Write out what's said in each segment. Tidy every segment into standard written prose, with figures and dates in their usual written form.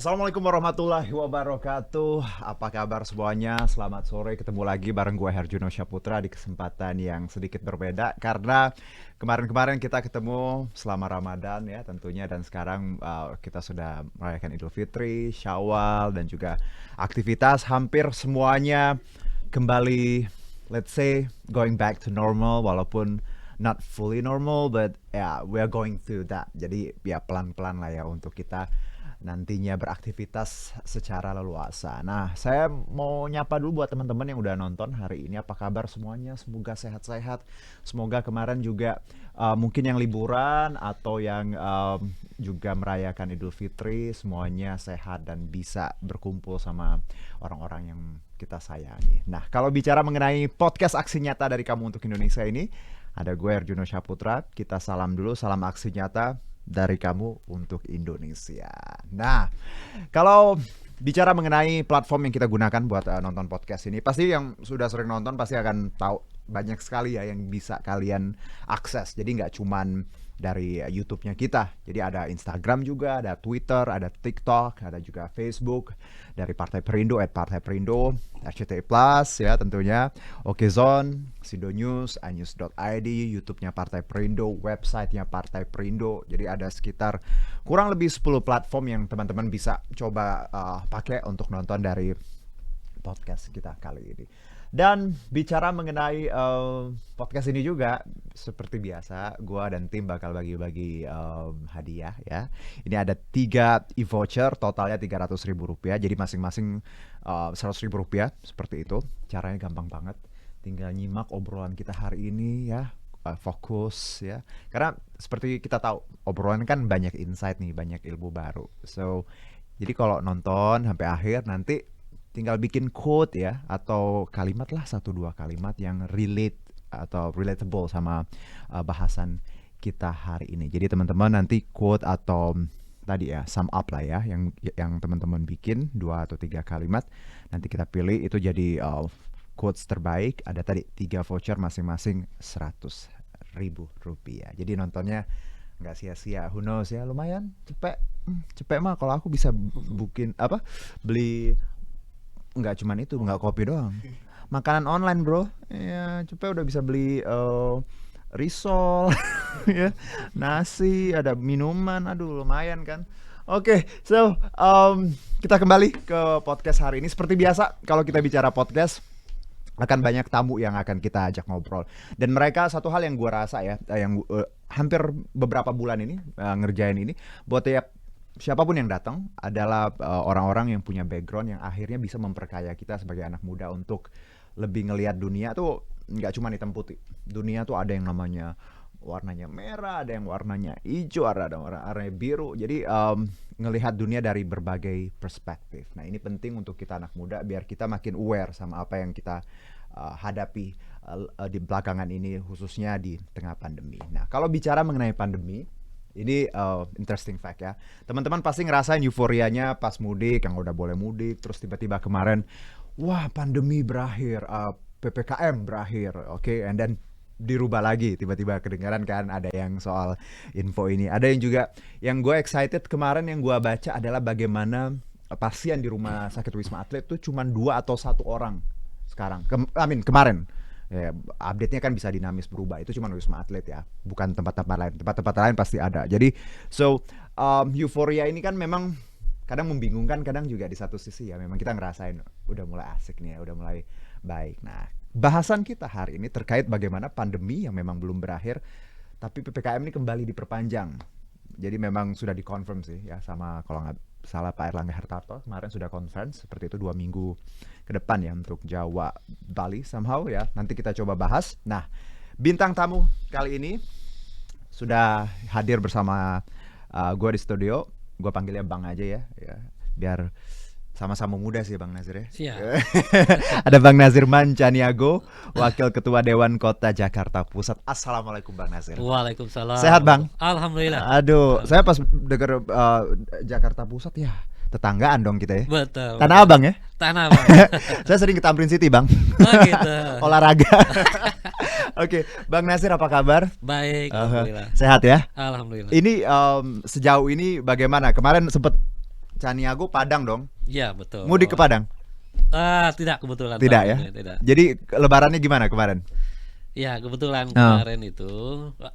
Assalamualaikum warahmatullahi wabarakatuh. Apa kabar semuanya? Selamat sore, ketemu lagi bareng gue Herjuno Syaputra di kesempatan yang sedikit berbeda karena kemarin-kemarin kita ketemu selama Ramadan ya tentunya, dan sekarang kita sudah merayakan Idul Fitri, Syawal, dan juga aktivitas hampir semuanya kembali, let's say, going back to normal, walaupun not fully normal, but yeah, we are going through that. Jadi ya pelan-pelan lah ya untuk kita nantinya beraktivitas secara leluasa. Nah, saya mau nyapa dulu buat teman-teman yang udah nonton hari ini. Apa kabar semuanya? Semoga sehat-sehat. Semoga kemarin juga mungkin yang liburan atau yang juga merayakan Idul Fitri semuanya sehat dan bisa berkumpul sama orang-orang yang kita sayangi. Nah, kalau bicara mengenai podcast Aksi Nyata dari Kamu Untuk Indonesia ini, ada gue Herjuno Syaputra. Kita salam dulu, salam aksi nyata dari Kamu Untuk Indonesia. Nah, kalau bicara mengenai platform yang kita gunakan buat nonton podcast ini, pasti yang sudah sering nonton pasti akan tahu banyak sekali ya yang bisa kalian akses. Jadi nggak cuman dari YouTube-nya kita. Jadi ada Instagram juga, ada Twitter, ada TikTok, ada juga Facebook dari Partai Perindo, @Partai Perindo, RCTI Plus ya tentunya, Okezone, Sido News, iNews.id, YouTube-nya Partai Perindo, website-nya Partai Perindo. Jadi ada sekitar kurang lebih 10 platform yang teman-teman bisa coba pakai untuk nonton dari podcast kita kali ini. Dan bicara mengenai podcast ini juga, seperti biasa, gue dan tim bakal bagi-bagi hadiah ya. Ini ada 3 e-voucher, totalnya Rp300.000. Jadi masing-masing Rp100.000, seperti itu. Caranya gampang banget. Tinggal nyimak obrolan kita hari ini ya, fokus ya. Karena seperti kita tahu, obrolan kan banyak insight nih, banyak ilmu baru. So, jadi kalau nonton sampai akhir nanti tinggal bikin quote ya, atau kalimat lah, 1-2 kalimat yang relate atau relatable sama bahasan kita hari ini. Jadi teman-teman nanti quote atau tadi ya sum up lah ya, yang teman-teman bikin 2 atau 3 kalimat, nanti kita pilih itu jadi quotes terbaik. Ada tadi 3 voucher masing-masing Rp100.000. Jadi nontonnya nggak sia-sia. Who knows ya, lumayan cepet mah. Kalau aku bisa beli nggak cuman itu, nggak kopi doang, makanan online bro ya, cepet udah bisa beli risol ya, nasi, ada minuman, aduh lumayan kan. Oke, so kita kembali ke podcast hari ini. Seperti biasa kalau kita bicara podcast akan banyak tamu yang akan kita ajak ngobrol, dan mereka satu hal yang gue rasa ya, yang hampir beberapa bulan ini ngerjain ini buat tiap siapapun yang datang adalah orang-orang yang punya background yang akhirnya bisa memperkaya kita sebagai anak muda untuk lebih ngelihat dunia tuh nggak cuma hitam putih. Dunia tuh ada yang namanya warnanya merah, ada yang warnanya hijau, ada warnanya biru. Jadi ngelihat dunia dari berbagai perspektif. Nah, ini penting untuk kita anak muda biar kita makin aware sama apa yang kita hadapi di belakangan ini, khususnya di tengah pandemi. Nah, kalau bicara mengenai pandemi, ini interesting fact ya. Teman-teman pasti ngerasain euforianya pas mudik, yang udah boleh mudik, terus tiba-tiba kemarin, wah pandemi berakhir, PPKM berakhir, oke, and then dirubah lagi, tiba-tiba kedengaran kan ada yang soal info ini. Ada yang juga, yang gue excited kemarin yang gue baca adalah bagaimana pasien di rumah sakit Wisma Atlet tuh cuma 2 atau 1 orang sekarang, kemarin. Ya, update-nya kan bisa dinamis berubah. Itu cuma Wisma Atlet ya, bukan tempat-tempat lain. Tempat-tempat lain pasti ada. Jadi, euforia ini kan memang kadang membingungkan, kadang juga di satu sisi ya memang kita ngerasain udah mulai asik nih ya, udah mulai baik. Nah, bahasan kita hari ini terkait bagaimana pandemi yang memang belum berakhir, tapi PPKM ini kembali diperpanjang. Jadi memang sudah dikonfirm sih ya sama, kalau nggak salah, Pak Erlangga Hartarto kemarin sudah conference seperti itu 2 minggu ke depan ya untuk Jawa, Bali somehow ya. Nanti kita coba bahas. Nah, bintang tamu kali ini sudah hadir bersama gue di studio. Gue panggilnya Bang aja ya, biar sama-sama muda sih Bang Nazir ya. Siap. Ada Bang Nazir Mancaniago, Wakil Ketua Dewan Kota Jakarta Pusat. Assalamualaikum Bang Nazir. Waalaikumsalam. Sehat Bang? Alhamdulillah. Aduh, saya pas denger Jakarta Pusat ya, tetanggaan dong kita ya. Betul. Tanah Abang ya? Tanah Abang. Saya sering ke Tamrin City Bang. Oh gitu. Olahraga. Oke, Bang Nazir apa kabar? Baik, alhamdulillah. Sehat ya? Alhamdulillah. Ini sejauh ini bagaimana? Kemarin sempet Caniago Padang dong. Iya, betul. Mudik ke Padang? Tidak, kebetulan Tidak tahun ya? ini, tidak. Jadi lebarannya gimana kemarin? Ya, kebetulan kemarin itu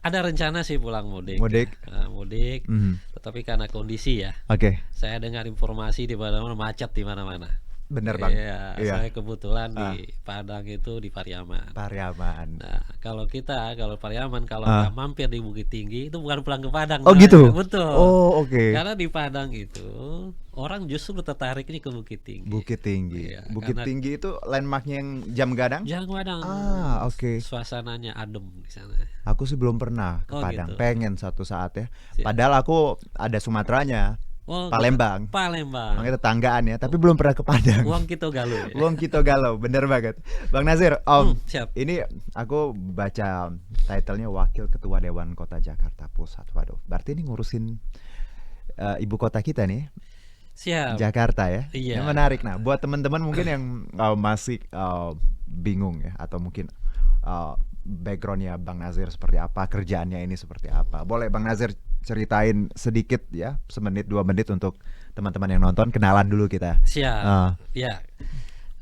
ada rencana sih pulang mudik. Mudik. Mudik, Mhm. tetapi karena kondisi ya, Oke, saya dengar informasi di mana-mana macet di mana-mana. bener Bang. Iya, Iya. saya kebetulan di Padang itu di Pariaman. Pariaman. Nah, kalau Pariaman kalau nggak mampir di Bukit Tinggi itu bukan pulang ke Padang. Oh namanya. gitu? Betul. Oh oke. Karena di Padang itu orang justru tertariknya ke Bukit Tinggi. Bukit Tinggi. Iya, Bukit karena Tinggi itu landmarknya yang Jam Gadang? Jangan Padang. Oke. Suasananya adem di sana. Aku sih belum pernah ke Oh, Padang. gitu. Pengen suatu saat ya. Siap. Padahal aku ada Sumateranya, Oh, Palembang. Palembang. Makanya tetanggaan ya, tapi belum pernah ke Padang. Uang kita galuh ya. Wong Kito Galau, bener banget. Bang Nazir, Siap. ini aku baca titlenya Wakil Ketua Dewan Kota Jakarta Pusat. Waduh, berarti ini ngurusin ibu kota kita nih, Siap. Jakarta ya. Iya. Yang menarik. Nah, buat teman-teman mungkin yang masih bingung ya, atau mungkin backgroundnya Bang Nazir seperti apa, kerjaannya ini seperti apa. Boleh Bang Nazir ceritain sedikit ya, 1-2 menit untuk teman-teman yang nonton, kenalan dulu kita. Siap. Ya.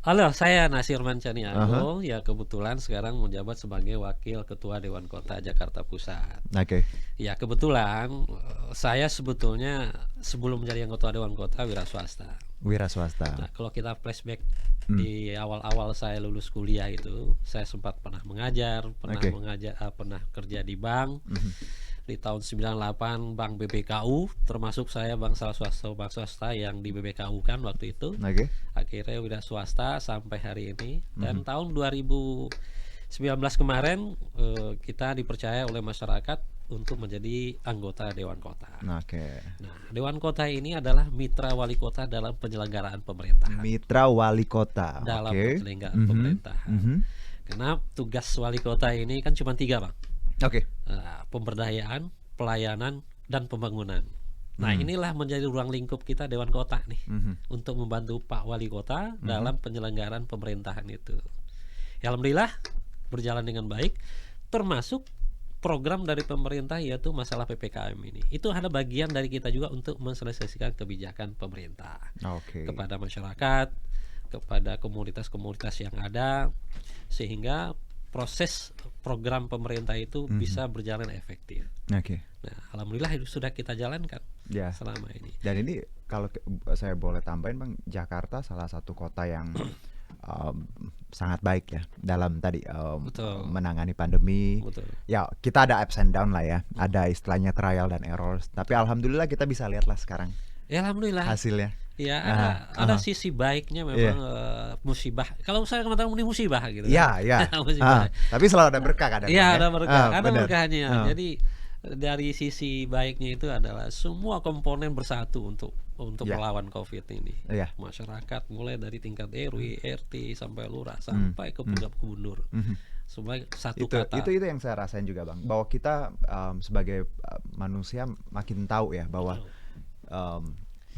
Halo, saya Nasirman Caniago. Ya, kebetulan sekarang menjabat sebagai Wakil Ketua Dewan Kota Jakarta Pusat. Oke. Ya, kebetulan saya sebetulnya sebelum menjadi anggota Dewan Kota wira swasta. Wira swasta. Nah, kalau kita flashback di awal-awal saya lulus kuliah itu, saya sempat pernah mengajar, pernah kerja di bank. Di tahun 98 Bank BBKU, termasuk saya bank bank swasta yang di BBKU kan waktu itu. Oke. Akhirnya udah swasta sampai hari ini. Dan tahun 2019 kemarin kita dipercaya oleh masyarakat untuk menjadi anggota Dewan Kota. Oke. Nah, Dewan Kota ini adalah mitra wali kota dalam penyelenggaraan pemerintahan. Mitra wali kota. Dalam Oke. penyelenggaraan pemerintahan. Karena tugas wali kota ini kan cuma 3, Bang. Oke. Pemberdayaan, pelayanan, dan pembangunan. Nah, inilah menjadi ruang lingkup kita Dewan Kota nih, untuk membantu Pak Wali Kota dalam penyelenggaraan pemerintahan itu. Ya, alhamdulillah berjalan dengan baik, termasuk program dari pemerintah yaitu masalah PPKM ini. Itu ada bagian dari kita juga untuk mensosialisasikan kebijakan pemerintah kepada masyarakat, kepada komunitas-komunitas yang ada, sehingga proses program pemerintah itu bisa berjalan efektif. Oke. Nah, alhamdulillah itu sudah kita jalankan selama ini. Dan ini kalau saya boleh tambahin Bang, Jakarta salah satu kota yang sangat baik ya dalam tadi menangani pandemi. Betul. Ya, kita ada ups and down lah ya. Ada istilahnya trial dan error. Tapi alhamdulillah kita bisa lihatlah sekarang. Ya, alhamdulillah. Hasilnya. Ya, ada sisi baiknya memang musibah. Kalau saya mengatakan ini musibah gitu. Iya, iya. Tapi selalu ada berkah kadang. Iya, ada berkah. Ada benar. berkahnya. Jadi dari sisi baiknya itu adalah semua komponen bersatu untuk melawan COVID ini. Masyarakat mulai dari tingkat RW, RT sampai lurah sampai ke gubernur. Sebagai satu kata. Itu yang saya rasain juga Bang. Bahwa kita sebagai manusia makin tahu ya bahwa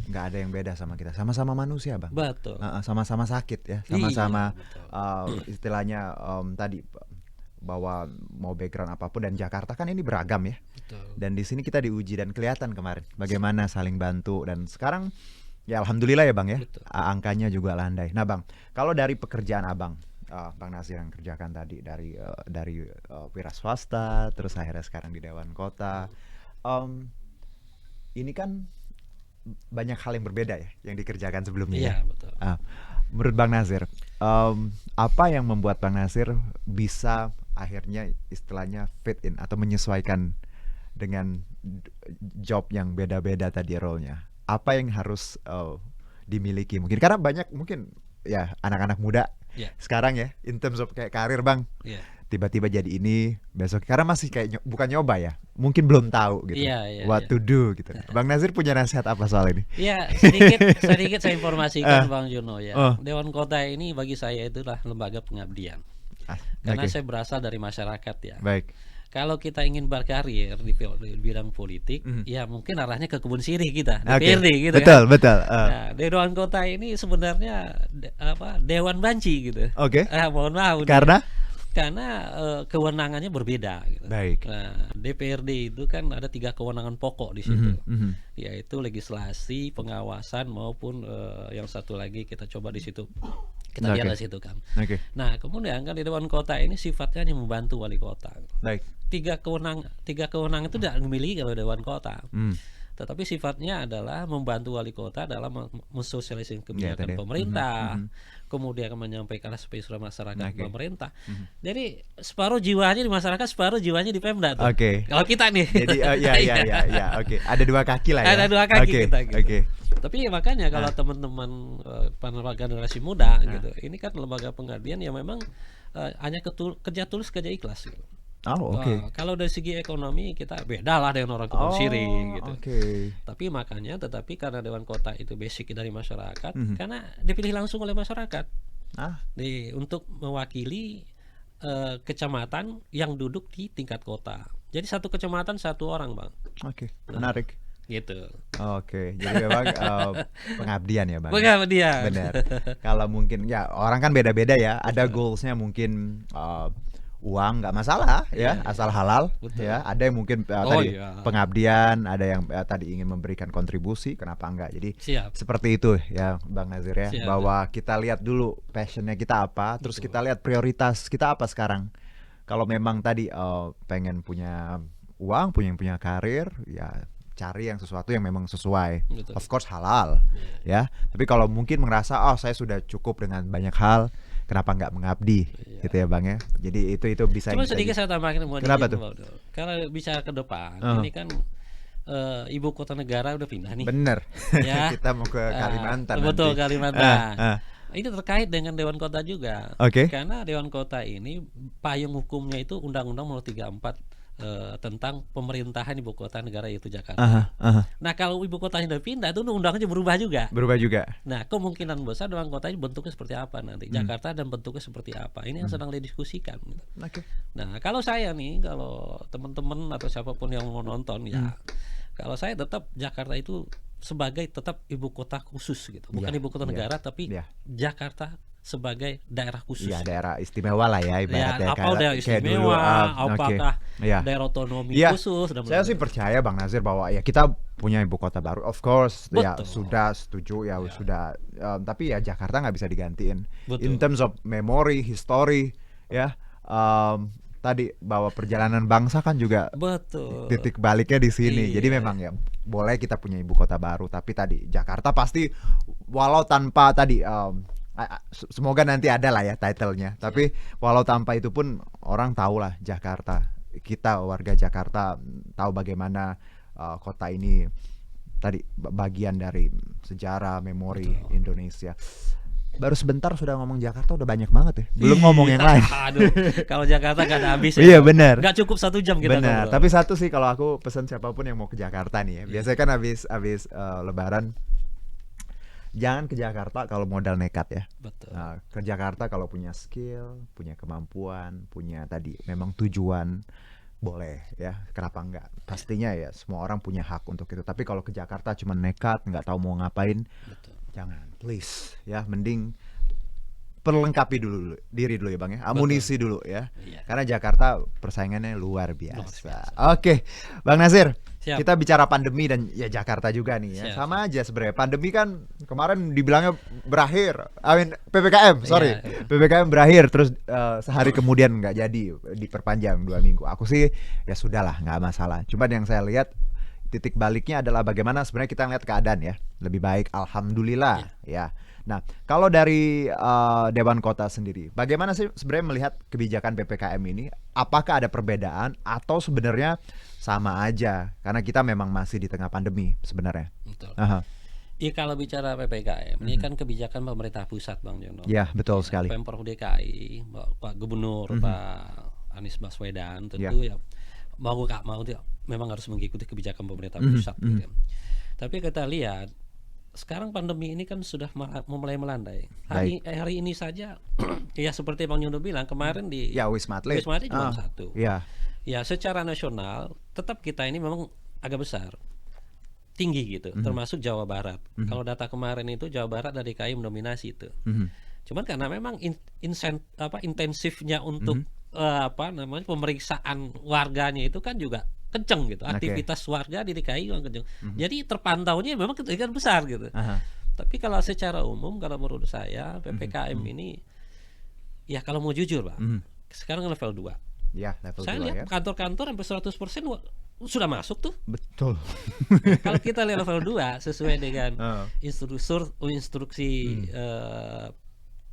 nggak ada yang beda sama kita, sama-sama manusia Bang. Betul. Sama-sama sakit ya, sama-sama istilahnya tadi bahwa mau background apapun, dan Jakarta kan ini beragam ya. Betul. Dan di sini kita diuji dan kelihatan kemarin bagaimana saling bantu, dan sekarang ya alhamdulillah ya Bang ya. Betul. Angkanya juga landai. Nah Bang, kalau dari pekerjaan Abang, Bang Nasir yang kerjakan tadi dari wira swasta, terus akhirnya sekarang di Dewan Kota, ini kan banyak hal yang berbeda ya yang dikerjakan sebelumnya. Iya, betul. Menurut Bang Nasir, apa yang membuat Bang Nasir bisa akhirnya istilahnya fit in atau menyesuaikan dengan job yang beda-beda tadi role-nya? Apa yang harus dimiliki? Mungkin karena banyak mungkin ya anak-anak muda sekarang ya, in terms of kayak karir Bang. Tiba-tiba jadi ini, besok karena masih kayak bukan nyoba ya, mungkin belum tahu gitu what to do gitu. Bang Nazir punya nasihat apa soal ini? Iya, sedikit saya informasikan Bang Juno ya. Dewan Kota ini bagi saya itulah lembaga pengabdian. Karena saya berasal dari masyarakat ya. Baik. Kalau kita ingin berkarir di bidang politik, ya mungkin arahnya ke kebun sirih kita, DPRD gitu. Betul, kan. Betul. Nah, Dewan Kota ini sebenarnya Dewan Banci gitu. Oke. Mohon maaf. Karena Karena kewenangannya berbeda gitu. Baik. Nah, DPRD itu kan ada 3 kewenangan pokok di situ, yaitu legislasi, pengawasan maupun yang satu lagi kita coba di situ kita lihat di situ kan. Nah, kemudian kan di Dewan Kota ini sifatnya hanya membantu wali kota. Baik. Tiga kewenangan itu tidak dimiliki oleh Dewan Kota. Tetapi sifatnya adalah membantu wali kota dalam mensosialisasikan kebijakan pemerintah, kemudian menyampaikan aspirasi masyarakat pemerintah. Jadi separuh jiwanya di masyarakat, separuh jiwanya di Pemda tuh. Kalau kita nih. Jadi oke. Ada 2 kaki lah ya. Ada 2 kaki kita gitu. Tapi ya makanya kalau teman-teman para generasi muda gitu, ini kan lembaga pengabdian yang memang hanya kerja tulus, kerja ikhlas gitu. Kalau dari segi ekonomi kita beda lah dengan orang kebun sirih gitu. Tetapi karena Dewan Kota itu basic dari masyarakat, karena dipilih langsung oleh masyarakat untuk mewakili kecamatan yang duduk di tingkat kota. Jadi satu kecamatan 1 orang, Bang. Menarik. Gitu. Jadi memang pengabdian ya, Bang. Pengabdian. Benar. Kalau mungkin ya orang kan beda-beda ya. Ada goalsnya mungkin uang nggak masalah ya, asal halal. Ya, ada yang mungkin pengabdian, ada yang tadi ingin memberikan kontribusi, kenapa enggak. Jadi seperti itu ya, Bang Nazir ya, bahwa kita lihat dulu passionnya kita apa, terus kita lihat prioritas kita apa sekarang. Kalau memang tadi pengen punya uang, punya karir, ya cari yang sesuatu yang memang sesuai. Of course halal ya. Tapi kalau mungkin merasa saya sudah cukup dengan banyak hal, kenapa nggak mengabdi gitu ya, Bang ya. Jadi itu bisa. Cuma sedikit saya tambahkan. Kenapa tuh? Kalau bicara ke depan, ini kan ibu kota negara udah pindah nih. Bener. Ya. Kita mau ke Kalimantan. Betul, Kalimantan. Ini terkait dengan Dewan Kota juga. Karena Dewan Kota ini payung hukumnya itu Undang-Undang Nomor 34 tentang pemerintahan ibu kota negara yaitu Jakarta. Nah, kalau ibu kotanya udah pindah, itu undang-undangnya berubah juga. Nah, kemungkinan besar Dewan Kota ini bentuknya seperti apa nanti, Jakarta dan bentuknya seperti apa, ini yang sedang didiskusikan. Nah, kalau saya nih, kalau teman-teman atau siapapun yang mau nonton ya, kalau saya tetap Jakarta itu sebagai tetap ibu kota khusus gitu, bukan ibu kota negara, tapi Jakarta sebagai daerah khusus. Ya, daerah istimewa lah ya ibaratnya. Apa daerah istimewa, apakah daerah otonomi khusus. Saya sih percaya, Bang Nazir, bahwa ya kita punya ibu kota baru. Of course, ya sudah setuju ya. Sudah. Tapi ya Jakarta nggak bisa digantiin. In terms of memory, history, ya. Tadi bahwa perjalanan bangsa kan juga titik baliknya di sini. Jadi memang ya boleh kita punya ibu kota baru. Tapi tadi Jakarta pasti walau tanpa tadi semoga nanti ada lah ya title-nya. Tapi walau tanpa itu pun orang tahu lah Jakarta. Kita warga Jakarta tahu bagaimana kota ini tadi bagian dari sejarah, memori Indonesia. Baru sebentar sudah ngomong Jakarta udah banyak banget ya. Belum ngomong yang lain. Aduh, kalau Jakarta gak ada habis ya. Iya benar. Gak cukup 1 jam kita. Benar. Tapi satu sih kalau aku pesan siapapun yang mau ke Jakarta nih ya. Biasanya kan habis Lebaran, jangan ke Jakarta kalau modal nekat ya. Nah, ke Jakarta kalau punya skill, punya kemampuan, punya tadi memang tujuan, boleh ya. Kenapa enggak? Pastinya ya semua orang punya hak untuk itu. Tapi kalau ke Jakarta cuma nekat, nggak tahu mau ngapain, jangan. Please ya, mending perlengkapi diri dulu ya, Bang ya. Amunisi dulu ya. Karena Jakarta persaingannya luar biasa. Oke, Bang Nazir. Kita bicara pandemi dan ya Jakarta juga nih ya. Sama aja sebenarnya. Pandemi kan kemarin dibilangnya berakhir. PPKM, sorry. PPKM berakhir terus sehari kemudian nggak jadi, diperpanjang 2 minggu. Aku sih ya sudahlah, nggak masalah. Cuman yang saya lihat titik baliknya adalah bagaimana sebenarnya kita ngeliat keadaan ya. Lebih baik, alhamdulillah ya. Nah, kalau dari Dewan Kota sendiri, bagaimana sih sebenarnya melihat kebijakan PPKM ini? Apakah ada perbedaan atau sebenarnya sama aja? Karena kita memang masih di tengah pandemi sebenarnya. Betul. Ya, kalau bicara PPKM, ini kan kebijakan pemerintah pusat, Bang Jono. Ya, betul sekali. Pemprov DKI, Pak Gubernur, Pak Anies Baswedan, tentu ya mau gak mau dia memang harus mengikuti kebijakan pemerintah pusat. Gitu. Tapi kita lihat sekarang pandemi ini kan sudah mulai melandai. Hari ini saja ya seperti Bang Yono bilang kemarin di Wisma Atlet cuma 1. Ya secara nasional tetap kita ini memang agak besar, tinggi gitu, termasuk Jawa Barat. Kalau data kemarin itu Jawa Barat dan DKI mendominasi itu. Cuman karena memang intensifnya untuk apa namanya, pemeriksaan warganya itu kan juga kenceng gitu. Aktivitas warga di DKI kan kenceng. Jadi terpantaunya memang kan besar gitu. Aha. Tapi kalau secara umum, kalau menurut saya PPKM ini, ya kalau mau jujur Pak, sekarang level 2. Ya, level Saya 2 lihat ya. kantor-kantor sampai 100% sudah masuk tuh. Betul. Kalau kita lihat level 2 sesuai dengan instruksi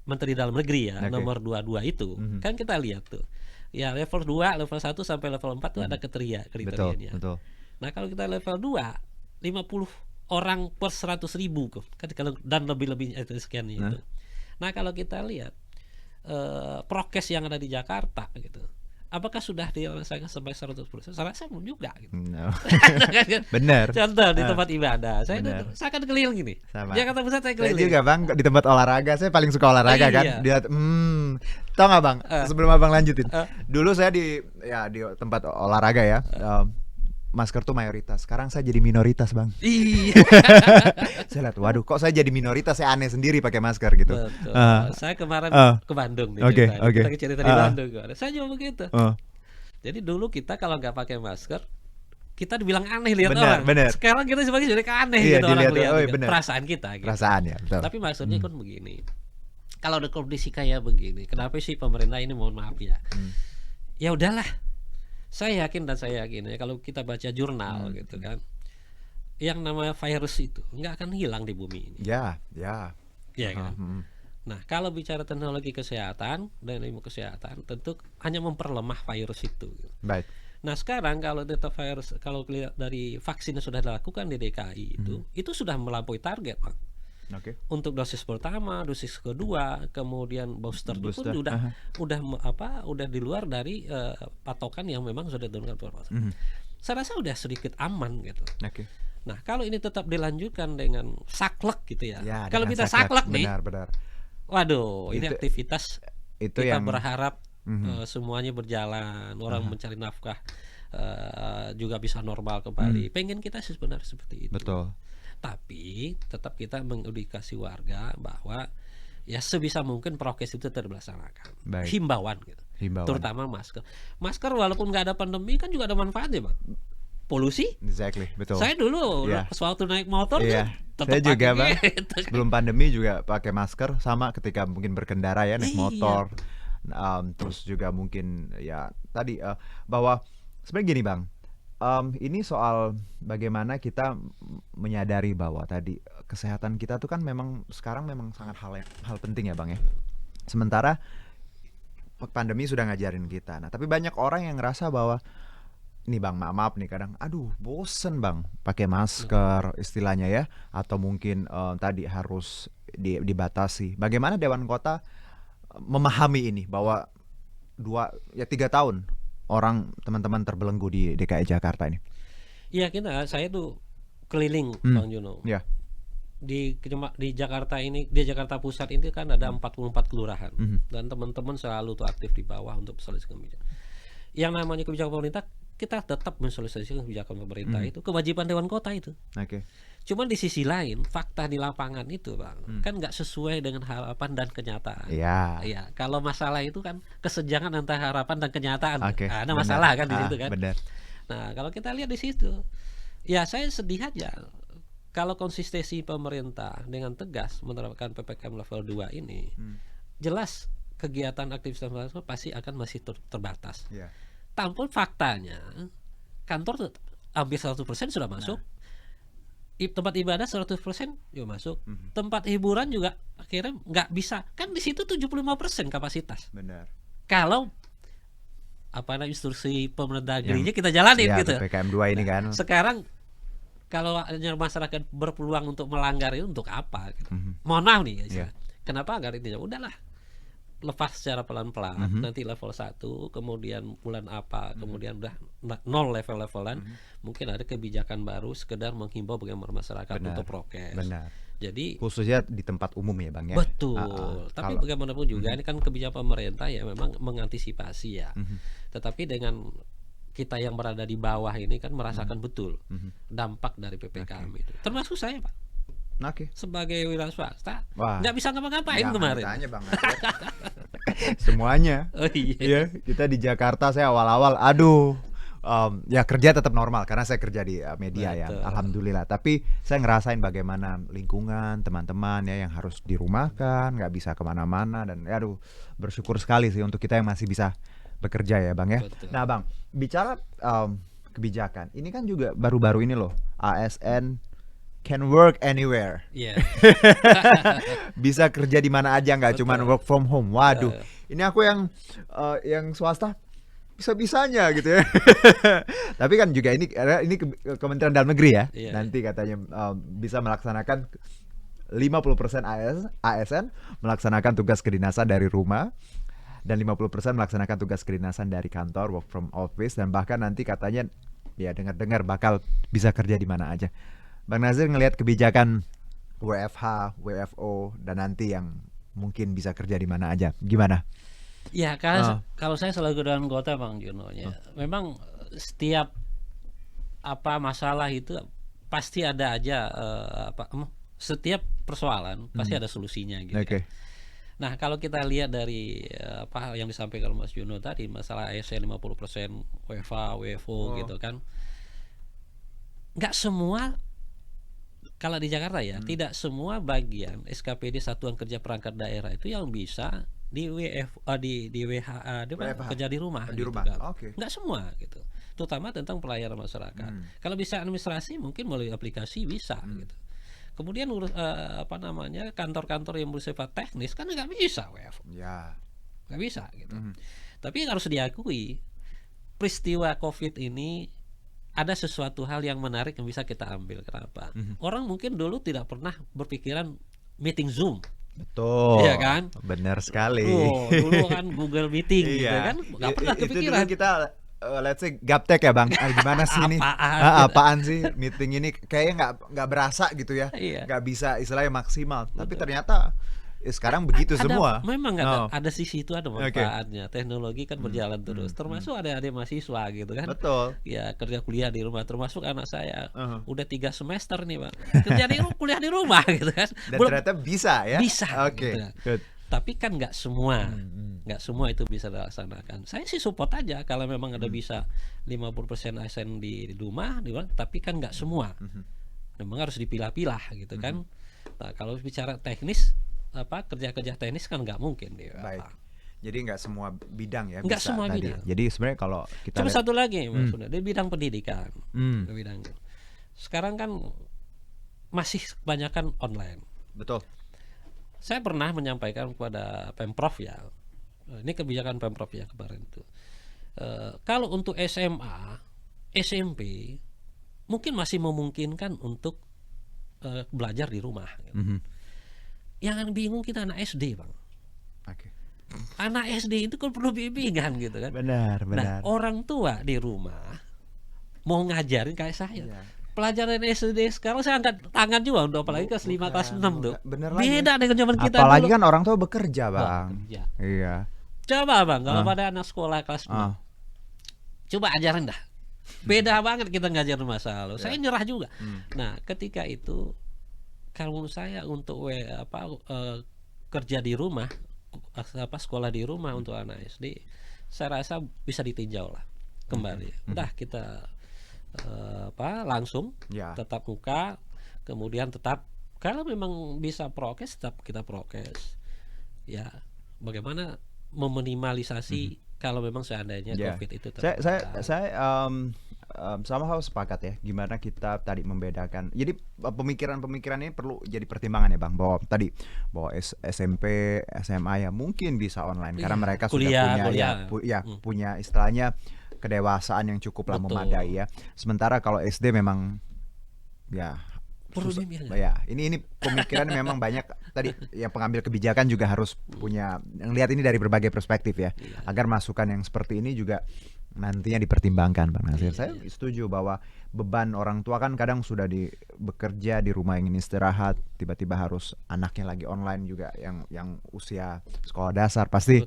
Menteri Dalam Negeri ya, nomor 22 itu, kan kita lihat tuh. Ya level 2, level 1 sampai level 4 tuh ada kriterianya. Betul. Nah, kalau kita level 2, 50 orang per 100.000 kan, kalau dan lebih-lebihnya itu sekian itu. Nah, kalau kita lihat prokes yang ada di Jakarta gitu, apakah sudah dilaksanakan sampai 100%? Saya rasa belum juga gitu. No. Benar. Contoh di tempat ibadah, saya akan keliling gini. Sama. Jakarta Pusat saya Saya keliling. juga Bang di tempat olahraga, saya paling suka olahraga kan. Iya. Dia tau nggak Bang? Sebelum Abang lanjutin. Dulu saya di tempat olahraga ya. Masker tuh mayoritas. Sekarang saya jadi minoritas Bang. Iya. Saya lihat, waduh, kok saya jadi minoritas? Saya aneh sendiri pakai masker gitu. Betul. Saya kemarin ke Bandung nih. Oke. Kita cerita di Bandung. Saya juga begitu. Oh. Jadi dulu kita kalau nggak pakai masker, kita dibilang aneh lihat Benar, orang. Benar. Sekarang kita sebagai jadi aneh Iya, gitu orang dilihat, lihat. oh, Gitu. benar. Perasaan kita. Gitu. Perasaan ya, betul. Tapi maksudnya kan begini. Kalau ada kondisi kayak begini, kenapa sih pemerintah ini, mohon maaf ya? Ya udahlah. Saya yakin ya, kalau kita baca jurnal gitu kan, yang namanya virus itu nggak akan hilang di bumi ini. Ya. Ya kan. Nah, kalau bicara teknologi kesehatan dan ilmu kesehatan, tentu hanya memperlemah virus itu. Baik. Nah, sekarang kalau virus, kalau lihat dari vaksin yang sudah dilakukan di DKI itu sudah melampaui target, Pak. Oke. Untuk dosis pertama, dosis kedua, kemudian booster itu pun udah di luar dari patokan yang memang sudah diturunkan pemerintah. Saya rasa udah sedikit aman gitu. Oke. Nah, kalau ini tetap dilanjutkan dengan saklek gitu ya. Kalau dengan kita saklek nih, benar. waduh, ini aktivitas Itu kita yang berharap semuanya berjalan, orang mencari nafkah juga bisa normal kembali. Pengen kita sebenarnya seperti itu. betul. Tapi tetap kita mengedukasi warga bahwa ya sebisa mungkin prokes itu terlaksanakan. Baik. Himbauan gitu. Himbauan. Terutama masker. Masker walaupun nggak ada pandemi kan juga ada manfaatnya, Bang. Polusi. Exactly, betul. Saya dulu waktu naik motor tetap saya juga pakai Bang. gitu. Sebelum pandemi juga pakai masker, sama ketika mungkin berkendara ya, naik motor. Terus juga mungkin ya tadi bahwa sebenarnya gini Bang. Ini soal bagaimana kita menyadari bahwa tadi kesehatan kita tuh kan memang sekarang memang sangat hal penting ya Bang ya. Sementara pandemi sudah ngajarin kita. Nah, tapi banyak orang yang ngerasa bahwa nih Bang, maaf nih kadang aduh bosen Bang pakai masker istilahnya ya, atau mungkin tadi harus dibatasi. Bagaimana Dewan Kota memahami ini bahwa 3 tahun orang teman-teman terbelenggu di DKI Jakarta ini? Iya, saya tuh keliling Bang Juno. Ya. Di Jakarta ini, di Jakarta Pusat ini kan ada 44 kelurahan dan teman-teman selalu tuh aktif di bawah untuk mensosialisasikan kebijakan. Yang namanya kebijakan pemerintah, kita tetap mensosialisasikan kebijakan pemerintah itu kewajiban Dewan Kota itu. Oke. Cuman di sisi lain fakta di lapangan itu Bang kan nggak sesuai dengan harapan dan kenyataan. Iya. Iya, kalau masalah itu kan kesenjangan antara harapan dan kenyataan. Oke, Ada benar. masalah kan di situ kan. Benar. Nah, kalau kita lihat di situ, ya saya sedih aja kalau konsistensi pemerintah dengan tegas menerapkan PPKM level 2 ini, jelas kegiatan aktivitas masyarakat pasti akan masih terbatas. Iya. Tanpa faktanya, kantor hampir 100% sudah masuk. Tempat ibadah 100% juga masuk. Tempat hiburan juga akhirnya nggak bisa. Kan di situ 75% kapasitas. Benar. Kalau instruksi pemerintah negerinya kita jalanin Ya, gitu. PPKM 2 ini kan. Sekarang kalau masyarakat berpeluang untuk melanggar itu untuk apa? Gitu. Mohon maaf nih, kenapa agar ini? Udahlah, lepas secara pelan-pelan. Nanti level 1, kemudian bulan apa, kemudian udah 0 level-levelan. Mungkin ada kebijakan baru sekedar menghimbau bagaimana masyarakat untuk prokes. Benar. Jadi khususnya di tempat umum ya Bang ya. betul. Tapi bagaimanapun juga ini kan kebijakan pemerintah ya memang mengantisipasi ya. Tetapi dengan kita yang berada di bawah ini kan merasakan betul dampak dari PPKM itu. Termasuk saya Pak. Oke. Sebagai wira swasta Wah. nggak bisa ngapa-ngapain Jangan kemarin. ditanya Bang. Semuanya. Oh iya. Iya, kita di Jakarta saya awal-awal, aduh, ya kerja tetap normal karena saya kerja di media ya, Betul. alhamdulillah. Tapi saya ngerasain bagaimana lingkungan teman-teman ya yang harus dirumahkan, nggak bisa kemana-mana dan ya, aduh, bersyukur sekali sih untuk kita yang masih bisa bekerja ya bang ya. Betul. Nah bang, bicara kebijakan, ini kan juga baru-baru ini loh, ASN can work anywhere. Iya. Bisa kerja di mana aja, nggak Betul. cuman work from home. Waduh, ini aku yang swasta bisa-bisanya gitu ya. Tapi kan juga ini Kementerian Dalam Negeri ya. Iya. Nanti katanya bisa melaksanakan 50% ASN melaksanakan tugas kedinasan dari rumah dan 50% melaksanakan tugas kedinasan dari kantor, work from office, dan bahkan nanti katanya ya dengar-dengar bakal bisa kerja di mana aja. Bang Nazir ngelihat kebijakan WFH, WFO dan nanti yang mungkin bisa kerja di mana aja, gimana? Ya, kalau saya selalu dengan kota Bang Juno ya. Memang setiap masalah itu pasti ada aja setiap persoalan pasti ada solusinya gitu. Oke. Nah, kalau kita lihat dari apa yang disampaikan Mas Juno tadi masalah ASN 50% WFA, WFO gitu kan. Nggak semua kalau di Jakarta ya, tidak semua bagian SKPD Satuan Kerja Perangkat Daerah itu yang bisa di kerja di rumah. Di gitu rumah. kan. Oke. Nggak semua gitu. Terutama tentang pelayanan masyarakat. Kalau bisa administrasi mungkin melalui aplikasi bisa gitu. Kemudian kantor-kantor yang bersifat teknis kan nggak bisa WFO. Ya. Nggak bisa gitu. Tapi harus diakui peristiwa COVID ini ada sesuatu hal yang menarik yang bisa kita ambil. Kenapa? Orang mungkin dulu tidak pernah berpikiran meeting Zoom. Betul. Iya kan? Benar sekali. Dulu kan Google Meeting gitu Iya. kan, nggak pernah Itu kepikiran. dulu kita let's say gaptek ya bang. Gimana sih ini? Apaan sih meeting ini? Kayaknya nggak berasa gitu ya. Iya. Nggak bisa istilahnya maksimal. Tapi ternyata sekarang begitu semua. Memang ada sisi itu ada manfaatnya. Teknologi kan berjalan terus. Termasuk ada mahasiswa gitu kan. Betul. Ya kerja kuliah di rumah. Termasuk anak saya udah 3 semester nih bang. Kuliah di rumah gitu kan. Dan ternyata bisa ya. Bisa. Oke. Gitu. Tapi kan nggak semua. Nggak semua itu bisa dilaksanakan. Saya sih support aja kalau memang ada bisa 50% ASN di rumah, tapi kan nggak semua. Memang harus dipilah-pilah gitu kan. Nah, kalau bicara teknis kerja-kerja teknis kan nggak mungkin dia. Baik. Jadi nggak semua bidang ya. Nggak bisa semua tadi. bidang. Jadi sebenarnya kalau kita Cuma satu lagi Mas Sunda, di bidang pendidikan. Di bidang sekarang kan masih kebanyakan online. Betul. Saya pernah menyampaikan kepada Pemprov ya. Ini kebijakan Pemprov ya kemarin itu. Kalau untuk SMA, SMP mungkin masih memungkinkan untuk belajar di rumah. Gitu. Yang bingung kita anak SD bang. Oke. Anak SD itu kan perlu bimbingan gitu kan. Benar. Nah orang tua di rumah mau ngajarin kayak saya. Iya. Pelajaran SD sekarang saya angkat tangan juga untuk apalagi kelas 5 kelas 6 tuh. Bener Beda dengan zaman kita apalagi dulu. kan orang tua bekerja bang. Bekerja. Iya. Coba bang kalau pada anak sekolah kelas 6 coba ajarin dah. Beda banget kita ngajarin masa lalu. Saya nyerah juga. Nah ketika itu kalau menurut saya untuk kerja di rumah, sekolah di rumah untuk anak SD, saya rasa bisa ditinjau lah kembali. Udah kita langsung tetap muka, kemudian tetap kalau memang bisa prokes tetap kita prokes. Ya, bagaimana meminimalisasi kalau memang seandainya COVID itu saya sama harus sepakat ya gimana kita tadi membedakan. Jadi pemikiran ini perlu jadi pertimbangan ya bang, bahwa SMP SMA ya mungkin bisa online karena mereka sudah punya istilahnya kedewasaan yang cukup lah memadai ya. Sementara kalau SD memang ya ini pemikiran memang banyak tadi yang pengambil kebijakan juga harus punya ngelihat ini dari berbagai perspektif ya, agar masukan yang seperti ini juga nantinya dipertimbangkan Bang Nazir. Saya setuju bahwa beban orang tua kan kadang sudah bekerja di rumah ingin istirahat, tiba-tiba harus anaknya lagi online juga yang usia sekolah dasar pasti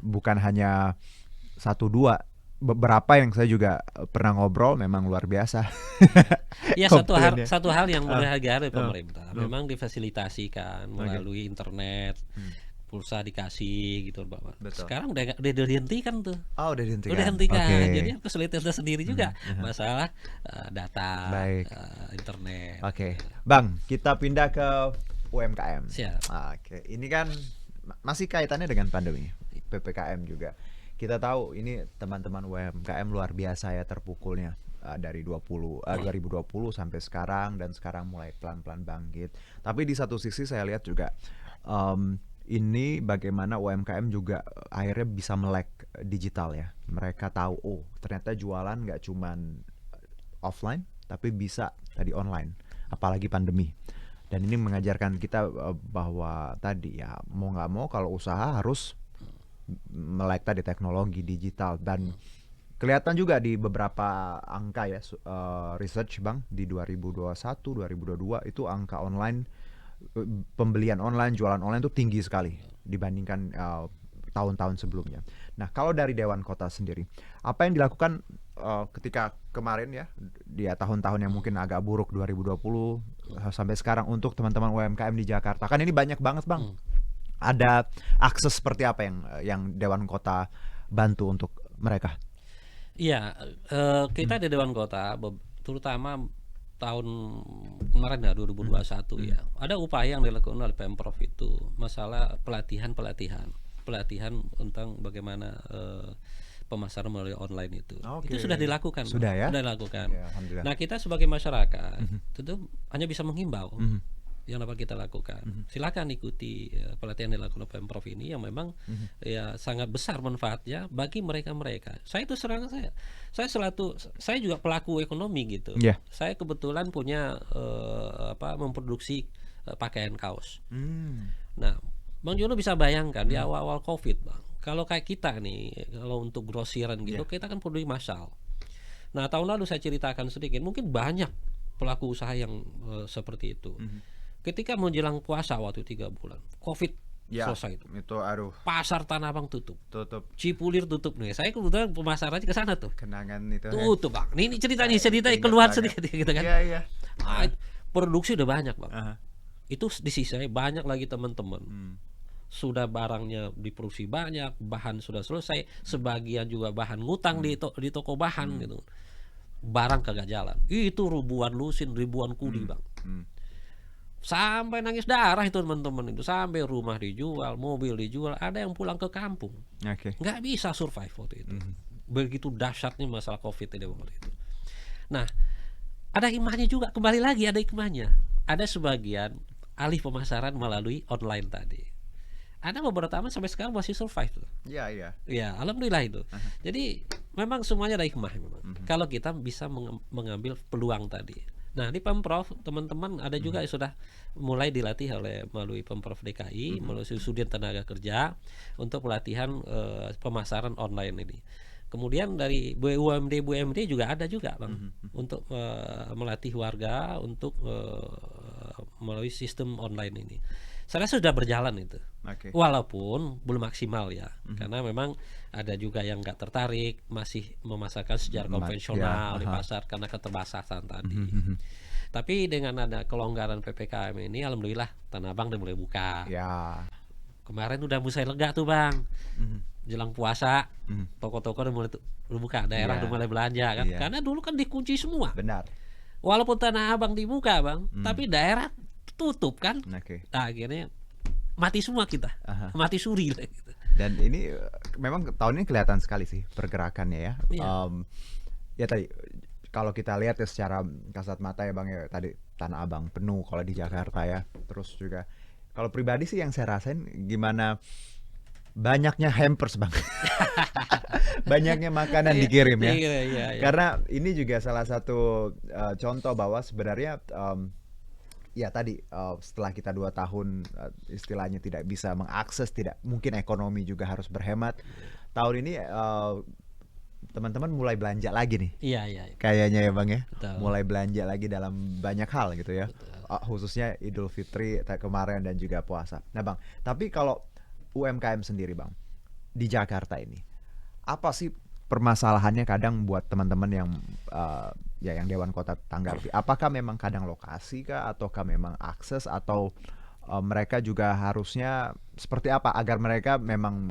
bukan hanya 1-2, beberapa yang saya juga pernah ngobrol memang luar biasa. Ya satu hal yang berharga dari pemerintah memang difasilitasikan melalui internet. pulsa dikasih gitu Bapak. Betul. Sekarang udah dihentikan tuh. Oh, udah dihentikan. Udah hentikan. Oke. Jadi kesulitan sendiri juga masalah data, Baik. internet. Oke, Bang, kita pindah ke UMKM. Siap. Oke, ini kan masih kaitannya dengan pandemi, PPKM juga. Kita tahu ini teman-teman UMKM luar biasa ya terpukulnya dari 2020 sampai sekarang, dan sekarang mulai pelan-pelan bangkit. Tapi di satu sisi saya lihat juga ini bagaimana UMKM juga akhirnya bisa melek digital ya. Mereka tahu, oh ternyata jualan nggak cuman offline, tapi bisa tadi online, apalagi pandemi. Dan ini mengajarkan kita bahwa tadi ya mau nggak mau kalau usaha harus melek tadi teknologi digital. Dan kelihatan juga di beberapa angka ya, research Bang, di 2021, 2022 itu angka online, pembelian online, jualan online itu tinggi sekali dibandingkan tahun-tahun sebelumnya. Nah, kalau dari Dewan Kota sendiri, apa yang dilakukan ketika kemarin ya, di tahun-tahun yang mungkin agak buruk 2020 sampai sekarang untuk teman-teman UMKM di Jakarta? Kan ini banyak banget Bang. Ada akses seperti apa yang Dewan Kota bantu untuk mereka? Iya, kita di Dewan Kota, terutama tahun kemarin ya 2021 ya, ada upaya yang dilakukan oleh Pemprov itu masalah pelatihan tentang bagaimana pemasaran melalui online itu. Oke. Itu sudah dilakukan. Sudah ya? Sudah dilakukan. Ya, alhamdulillah. Nah, kita sebagai masyarakat tentu hanya bisa menghimbau yang dapat kita lakukan. Silakan ikuti pelatihan yang dilakukan oleh Pemprov ini yang memang ya sangat besar manfaatnya bagi mereka-mereka. Saya itu saya juga pelaku ekonomi gitu. Yeah. Saya kebetulan punya memproduksi pakaian kaos. Nah, Bang Jono bisa bayangkan di awal-awal Covid, Bang. Kalau kayak kita nih, kalau untuk grosiran gitu, kita kan produksi massal. Nah, tahun lalu saya ceritakan sedikit, mungkin banyak pelaku usaha yang seperti itu. Ketika menjelang puasa waktu 3 bulan, Covid selesai itu. Itu aduh. Pasar Tanah Abang tutup. Cipulir tutup nih. Saya kebetulan pemasarannya ke sana tuh. Kenangan itu. Tutup, Bang. Ini ceritanya keluar sedikit gitu kan. Iya. Produksi udah banyak, Bang. Itu di sisi saya banyak lagi teman-teman. Sudah barangnya diproduksi banyak, bahan sudah selesai, sebagian juga bahan ngutang di toko bahan gitu. Barang kagak jalan. Itu ribuan lusin, ribuan kudi, Bang. Sampai nangis darah itu teman-teman itu, sampai rumah dijual, mobil dijual, ada yang pulang ke kampung. Nggak bisa survive waktu itu. Begitu dahsyatnya masalah Covid ini waktu itu. Nah, ada hikmahnya juga, kembali lagi ada hikmahnya. Ada sebagian alih pemasaran melalui online tadi. Ada beberapa teman sampai sekarang masih survive tuh. Iya. Ya, alhamdulillah itu. Jadi memang semuanya ada hikmah memang. Kalau kita bisa mengambil peluang tadi. Nah, di Pemprov teman-teman ada juga yang sudah mulai dilatih melalui Pemprov DKI, melalui Sudin Tenaga Kerja untuk pelatihan pemasaran online ini. Kemudian dari BUMD juga ada juga Bang, untuk melatih warga untuk melalui sistem online ini. Saya rasa sudah berjalan itu, walaupun belum maksimal ya, karena memang ada juga yang nggak tertarik, masih memasarkan secara konvensional di pasar karena keterbatasan tadi. Tapi dengan ada kelonggaran PPKM ini, alhamdulillah Tanah Abang udah mulai buka. Kemarin udah mulai lega tuh Bang, jelang puasa, toko-toko udah mulai buka, daerah udah mulai belanja kan, karena dulu kan dikunci semua. Benar. Walaupun Tanah Abang dibuka Bang, tapi daerah tutup kan. Nah, akhirnya mati semua kita. Mati suri lah gitu. Dan ini memang tahun ini kelihatan sekali sih pergerakannya ya. Ya tadi kalau kita lihat ya secara kasat mata ya Bang ya, tadi Tanah Abang penuh kalau di Jakarta ya. Terus juga kalau pribadi sih yang saya rasain gimana banyaknya hampers Bang. Banyaknya makanan dikirim ya. Iya. Karena ini juga salah satu contoh bahwa sebenarnya ya tadi setelah kita 2 tahun istilahnya tidak bisa mengakses, tidak mungkin ekonomi juga harus berhemat. Tahun ini teman-teman mulai belanja lagi nih. Iya. Kayaknya ya Bang ya. Betul. Mulai belanja lagi dalam banyak hal gitu ya. Khususnya Idul Fitri kemarin dan juga puasa. Nah Bang, tapi kalau UMKM sendiri Bang, di Jakarta ini, apa sih permasalahannya kadang buat teman-teman yang yang Dewan Kota tanggapi? Apakah memang kadang lokasi kah, ataukah memang akses, atau mereka juga harusnya seperti apa agar mereka memang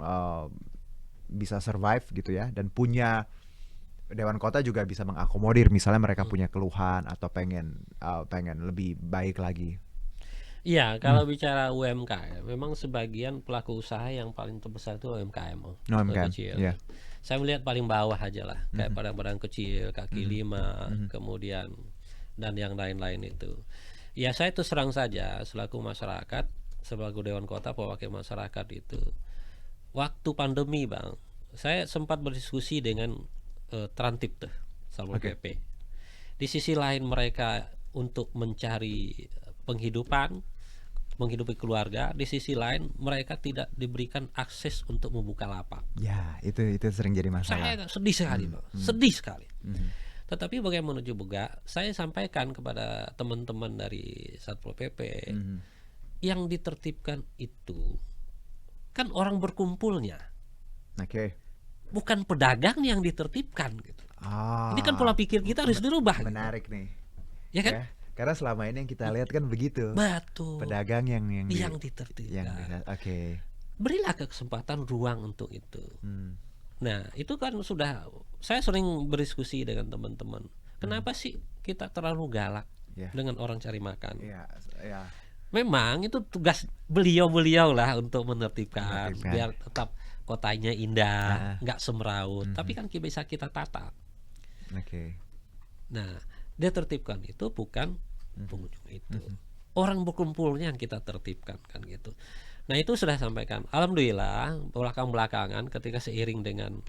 bisa survive gitu ya, dan punya Dewan Kota juga bisa mengakomodir misalnya mereka punya keluhan atau pengen lebih baik lagi. Iya, kalau bicara UMKM, memang sebagian pelaku usaha yang paling terbesar itu UMKM, UMKM, kecil. ya. Saya melihat paling bawah aja lah, kayak padang-padang kecil, kaki lima, kemudian dan yang lain-lain itu. Ya saya terus serang saja selaku masyarakat, sebagai Dewan Kota pewakil masyarakat itu. Waktu pandemi, Bang, saya sempat berdiskusi dengan Trantip tuh, Satpol PP. Di sisi lain mereka untuk mencari penghidupan, menghidupi keluarga, di sisi lain mereka tidak diberikan akses untuk membuka lapak. Ya, itu sering jadi masalah. Saya sedih sekali, Bang. Sedih sekali. Tetapi bagaimana juga saya sampaikan kepada teman-teman dari Satpol PP, yang ditertibkan itu kan orang berkumpulnya. Oke. Bukan pedagang yang ditertibkan gitu. Ini kan pola pikir kita harus dirubah. Menarik nih. Ya kan? Ya, karena selama ini yang kita lihat kan begitu. Betul. Pedagang yang ditertibkan. Oke. Berilah kesempatan ruang untuk itu. Nah, itu kan sudah saya sering berdiskusi dengan teman-teman. Kenapa sih kita terlalu galak dengan orang cari makan? Ya. Memang itu tugas beliau-beliau lah untuk menertibkan biar tetap kotanya indah, nggak semeraut. Tapi kan bisa kita tata. Oke. Nah, dia tertibkan itu bukan pengunjung itu. Orang berkumpulnya yang kita tertibkan kan gitu. Nah, itu sudah sampaikan. Alhamdulillah belakangan ketika seiring dengan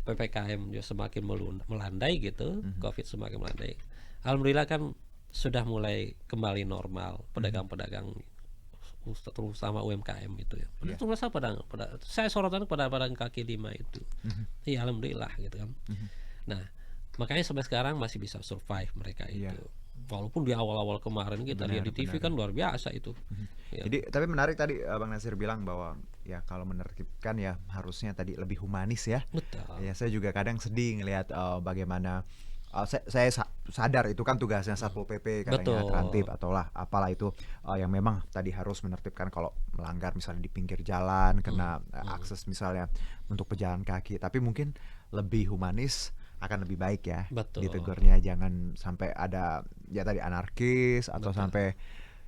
PPKM juga semakin melandai gitu, Covid semakin melandai. Alhamdulillah kan sudah mulai kembali normal pedagang-pedagang, terutama UMKM itu ya. Terus saya sorotan pada pedagang kaki lima itu. Iya, alhamdulillah gitu kan. Nah, makanya sampai sekarang masih bisa survive mereka itu. Walaupun di awal-awal kemarin kita lihat di TV kan luar biasa itu. Jadi tapi menarik tadi Bang Nasir bilang bahwa ya kalau menertibkan ya harusnya tadi lebih humanis ya. Betul. Ya saya juga kadang sedih ngelihat bagaimana saya sadar itu kan tugasnya Satpol PP, kadangnya Trantip atau lah apalah itu yang memang tadi harus menertibkan kalau melanggar misalnya di pinggir jalan kena akses misalnya untuk pejalan kaki, tapi mungkin lebih humanis akan lebih baik ya. Betul. Ditegurnya jangan sampai ada ya tadi anarkis atau sampai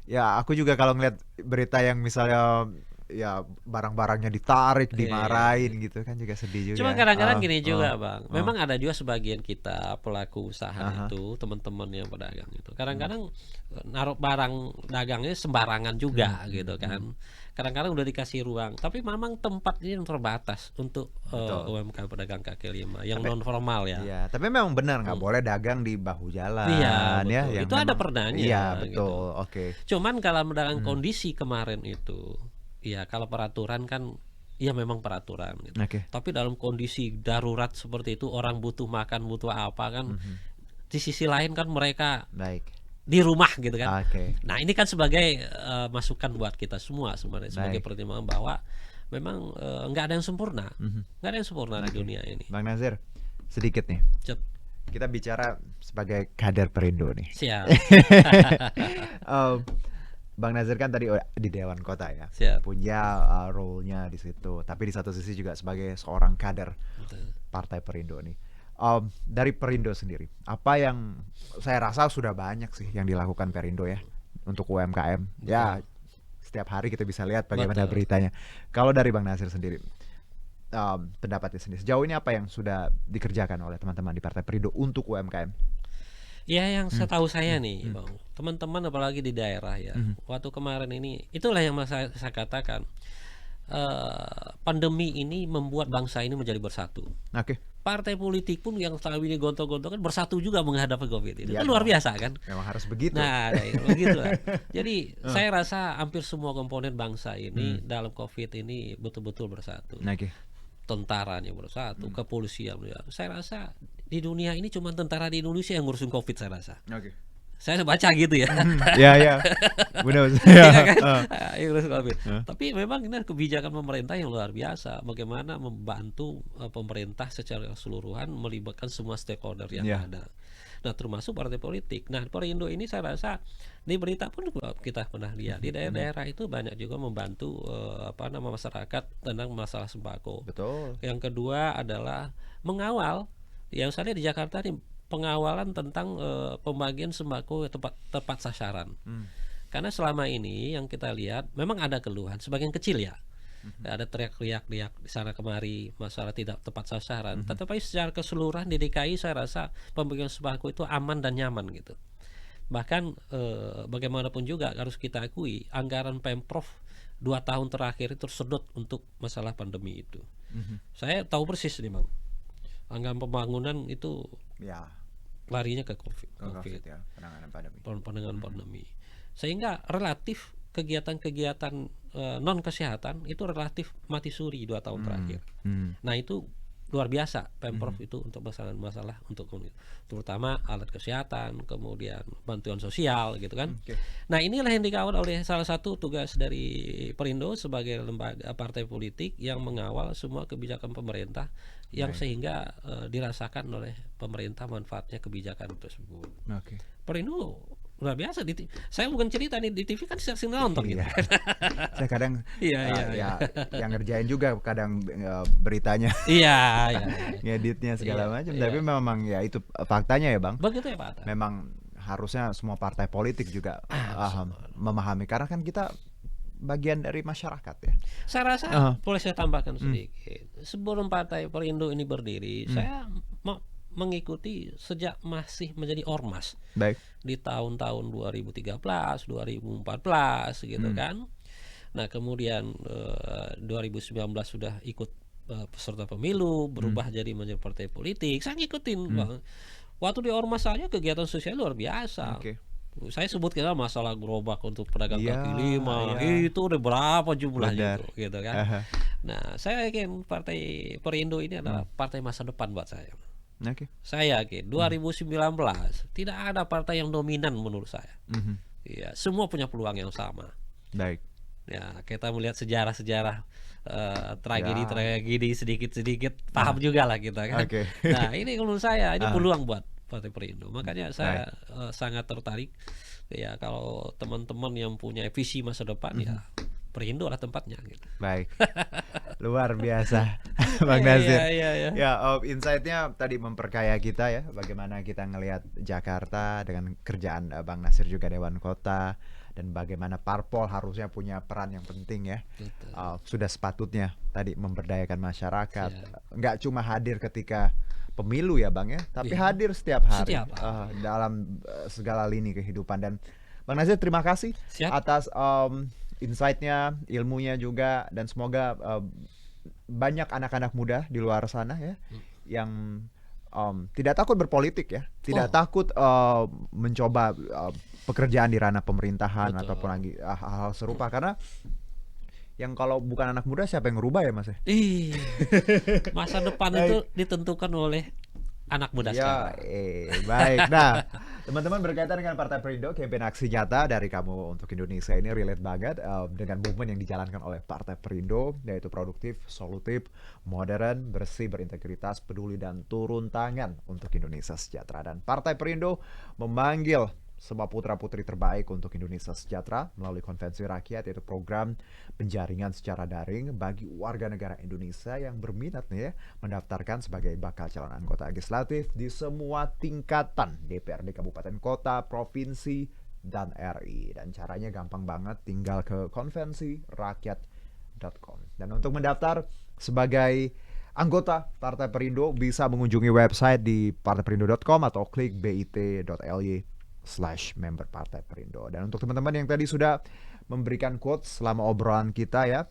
ya aku juga kalau ngeliat berita yang misalnya ya barang-barangnya ditarik, dimarahin gitu kan juga sedih juga. Cuma kadang-kadang gini juga Bang, memang ada juga sebagian kita pelaku usaha itu, teman-teman yang pedagang itu kadang-kadang naruh barang dagangnya sembarangan juga gitu kan. Kadang-kadang udah dikasih ruang, tapi memang tempatnya yang terbatas untuk UMKM pedagang kaki lima yang non formal ya. Iya, tapi memang benar nggak boleh dagang di bahu jalan. Iya, ya. betul. Itu ada perdanya. Iya, betul. Gitu. Oke. Cuman kalau dalam kondisi kemarin itu, ya kalau peraturan kan, ya memang peraturan. Gitu. Tapi dalam kondisi darurat seperti itu, orang butuh makan, butuh apa kan, di sisi lain kan mereka di rumah gitu kan. Nah ini kan sebagai masukan buat kita semua sebenarnya, sebagai pertimbangan bahwa memang nggak ada yang sempurna, nggak ada yang sempurna di dunia ini. Bang Nazir, sedikit nih. Kita bicara sebagai kader Perindo nih. Siap. Bang Nazir kan tadi di Dewan Kota ya, punya role-nya di situ. Tapi di satu sisi juga sebagai seorang kader Partai Perindo nih. Dari Perindo sendiri, apa yang saya rasa sudah banyak sih yang dilakukan Perindo ya untuk UMKM. Ya setiap hari kita bisa lihat bagaimana beritanya. Kalau dari Bang Nasir sendiri, pendapatnya sendiri sejauh ini apa yang sudah dikerjakan oleh teman-teman di Partai Perindo untuk UMKM? Ya yang setahu saya nih Bang, teman-teman apalagi di daerah ya, waktu kemarin ini itulah yang saya katakan, pandemi ini membuat bangsa ini menjadi bersatu. Partai politik pun yang selama ini gontok-gontokan bersatu juga menghadapi COVID itu. Itu luar biasa kan? Memang harus begitu. Nah, begitu lah. Jadi saya rasa hampir semua komponen bangsa ini dalam COVID ini betul-betul bersatu. Tentaranya bersatu, kepolisian. Saya rasa di dunia ini cuma tentara di Indonesia yang ngurusin COVID saya rasa. Saya baca gitu ya. Iya, benar. Tapi memang ini kebijakan pemerintah yang luar biasa. Bagaimana membantu pemerintah secara keseluruhan melibatkan semua stakeholder yang ada. Nah, termasuk partai politik. Nah, Perindo ini saya rasa di berita pun kita pernah lihat di daerah-daerah itu banyak juga membantu masyarakat tentang masalah sembako. Betul. Yang kedua adalah mengawal. Yang saya lihat di Jakarta nih, pengawalan tentang pembagian sembako tepat sasaran. Karena selama ini yang kita lihat memang ada keluhan sebagian kecil ya. Ada teriak-teriak di sana kemari masalah tidak tepat sasaran. Tetapi secara keseluruhan di DKI saya rasa pembagian sembako itu aman dan nyaman gitu. Bahkan bagaimanapun juga harus kita akui anggaran Pemprov 2 tahun terakhir itu tersedot untuk masalah pandemi itu. Saya tahu persis nih Bang, anggaran pembangunan itu Ya, larinya ke COVID ya, penanganan pandemi. Penanganan pandemi. Sehingga relatif kegiatan-kegiatan non kesehatan itu relatif mati suri 2 tahun terakhir. Nah, itu luar biasa Pemprov itu untuk masalah untuk terutama alat kesehatan, kemudian bantuan sosial gitu kan. Nah, inilah yang dikawal oleh salah satu tugas dari Perindo sebagai lembaga partai politik yang mengawal semua kebijakan pemerintah yang sehingga dirasakan oleh pemerintah manfaatnya kebijakan tersebut. Perindo luar biasa. Saya bukan cerita nih, di TV kan sering nonton gitu. Saya kadang yang ngerjain juga kadang beritanya, ngeditnya segala macam. Tapi memang ya itu faktanya ya Bang. Begitu ya Pak. Memang harusnya semua partai politik juga memahami, karena kan kita bagian dari masyarakat ya. Saya rasa boleh saya tambahkan sedikit. Sebelum Partai Perindo ini berdiri, saya mengikuti sejak masih menjadi ormas. Baik. Di tahun-tahun 2013, 2014 gitu kan. Nah, kemudian 2019 sudah ikut peserta pemilu, berubah jadi menjadi partai politik. Saya ngikutin Bang. Waktu di ormas saja kegiatan sosial luar biasa. Saya sebut kita masalah gerobak untuk pedagang kaki lima, itu udah berapa jumlahnya itu, gitu kan. Nah, saya yakin Partai Perindo ini adalah partai masa depan buat saya. Saya yakin 2019 tidak ada partai yang dominan menurut saya. Ya, semua punya peluang yang sama. Baik. Ya, kita melihat sejarah-sejarah tragedi sedikit-sedikit paham juga lah kita kan. Nah, ini menurut saya ini peluang buat Partai Perindo. Makanya saya sangat tertarik ya kalau teman-teman yang punya visi masa depan ya Perindo lah tempatnya gitu. Baik. Luar biasa Bang Nasir. Ya, insight-nya tadi memperkaya kita ya, bagaimana kita ngelihat Jakarta dengan kerjaan Bang Nasir juga Dewan Kota, dan bagaimana parpol harusnya punya peran yang penting ya. Sudah sepatutnya tadi memberdayakan masyarakat. Nggak cuma hadir ketika pemilu ya Bang ya, tapi hadir setiap hari dalam segala lini kehidupan. Dan Bang Nasir, terima kasih atas insight-nya, ilmunya juga, dan semoga banyak anak-anak muda di luar sana ya yang tidak takut berpolitik ya, tidak takut mencoba pekerjaan di ranah pemerintahan ataupun lagi hal-hal serupa, karena yang kalau bukan anak muda siapa yang ngerubah ya Mas ya? Masa depan itu ditentukan oleh anak muda sekarang. Baik. Nah, teman-teman, berkaitan dengan Partai Perindo, kampanye aksi nyata dari Kamu untuk Indonesia ini relate banget dengan movement yang dijalankan oleh Partai Perindo, yaitu produktif, solutif, modern, bersih, berintegritas, peduli, dan turun tangan untuk Indonesia sejahtera. Dan Partai Perindo memanggil semua putra-putri terbaik untuk Indonesia sejahtera melalui konvensi rakyat, yaitu program penjaringan secara daring bagi warga negara Indonesia yang berminat nih ya, mendaftarkan sebagai bakal calon anggota legislatif di semua tingkatan DPRD kabupaten kota, provinsi, dan RI. Dan caranya gampang banget, tinggal ke konvensirakyat.com. Dan untuk mendaftar sebagai anggota Partai Perindo bisa mengunjungi website di partaiperindo.com atau klik bit.ly/member Partai Perindo. Dan untuk teman-teman yang tadi sudah memberikan quotes selama obrolan kita ya,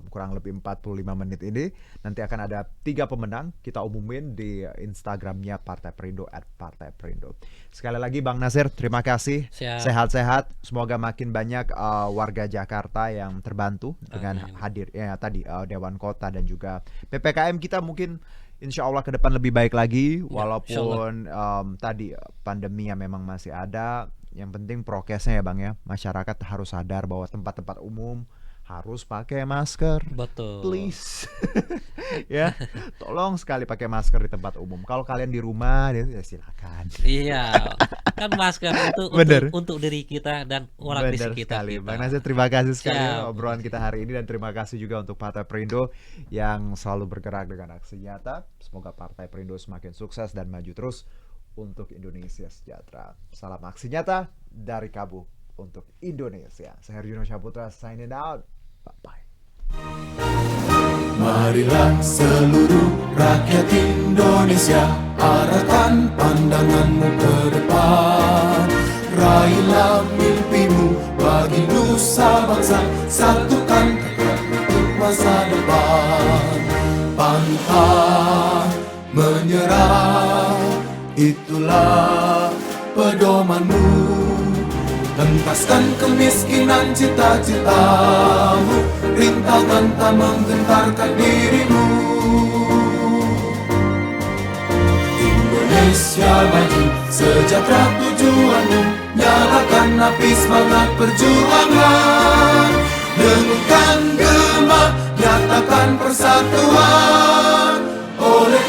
kurang lebih 45 menit ini, nanti akan ada 3 pemenang kita umumin di Instagramnya Partai Perindo @partaiperindo. Sekali lagi Bang Nasir, terima kasih. Sehat-sehat. Semoga makin banyak warga Jakarta yang terbantu dengan hadir ya tadi Dewan Kota dan juga PPKM kita mungkin insya Allah ke depan lebih baik lagi, walaupun tadi pandemi yang memang masih ada. Yang penting prokesnya ya Bang ya, masyarakat harus sadar bahwa tempat-tempat umum harus pakai masker. Betul. Please. Ya, tolong sekali pakai masker di tempat umum. Kalau kalian di rumah ya silakan. Iya, kan masker itu Bener. untuk diri kita dan orang di Benar sekitar sekali. kita. Bang Nasir, terima kasih sekali Siap. obrolan kita hari ini, dan terima kasih juga untuk Partai Perindo yang selalu bergerak dengan aksi nyata. Semoga Partai Perindo semakin sukses dan maju terus untuk Indonesia sejahtera. Salam aksi nyata dari Kabu untuk Indonesia. Saya Herjuno Syaputra signing out. Bye-bye. Marilah seluruh rakyat Indonesia, arahkan pandanganmu ke depan. Raihlah mimpimu bagi nusa bangsa, satukan tekad untuk masa depan. Pantang menyerah, itulah pedomanmu. Hentaskan kemiskinan cita-citamu, rintangan tak menggentarkan dirimu. Indonesia maju, sejahtera tujuanmu, nyalakan api semangat perjuangan. Dengungkan gema, nyatakan persatuan oleh